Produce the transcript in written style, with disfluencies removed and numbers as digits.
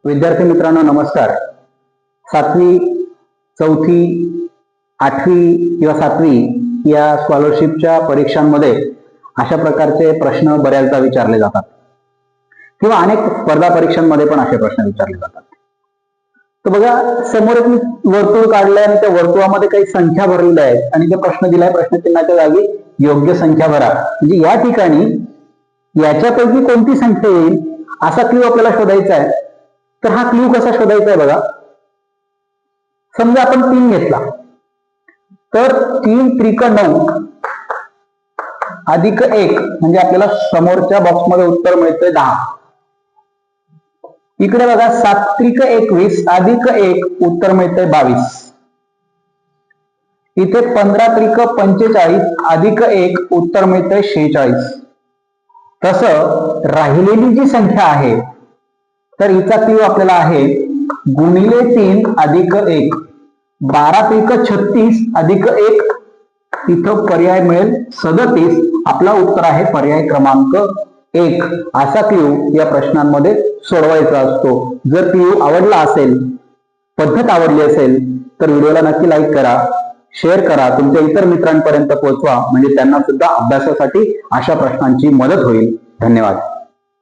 विद्यार्थी मित्रांनो नमस्कार। 7वी, 4थी, 8वी किंवा 7वी या स्कॉलरशिपच्या परीक्षांमध्ये अशा प्रकारचे प्रश्न बऱ्याचदा विचारले जातात किंवा अनेक स्पर्धा परीक्षांमध्ये पण असे प्रश्न विचारले जातात। तर बघा, समोर एक वर्तुळ काढलंय आणि त्या वर्तुळामध्ये काही संख्या भरलेल्या आहेत आणि ते प्रश्न दिलाय, प्रश्नचिन्हाच्या जागी योग्य संख्या भरा। म्हणजे या ठिकाणी याच्यापैकी कोणती संख्या येईल असा क्लू आपल्याला शोधायचा आहे। तर हा क्लू कसा शोधायचा आहे बघा, समजा आपण 3 घेतला तर 3 त्रिक 9 अधिक 1 म्हणजे आपल्याला समोरच्या बॉक्समध्ये उत्तर मिळतंय 10। इकडे बघा 7 त्रिक 21 अधिक 1 उत्तर मिळतंय 22। इथे 15 त्रिक 45 अधिक 1 उत्तर मिळतंय 46। तसं राहिलेली जी संख्या आहे तर हिचा क्लू आपल्याला आहे गुणिले 3 अधिक 1। 12 त्रिक 36 अधिक 1 इथं पर्याय मिळेल 37। आपला उत्तर आहे पर्याय क्रमांक 1। असा क्लू या प्रश्नांमध्ये सोडवायचा असतो। जर क्लू आवडला असेल, पद्धत आवडली असेल तर व्हिडिओला नक्की लाईक करा, शेअर करा, तुमच्या इतर मित्रांपर्यंत पोहोचवा, म्हणजे त्यांना सुद्धा अभ्यासासाठी अशा प्रश्नांची मदत होईल। धन्यवाद।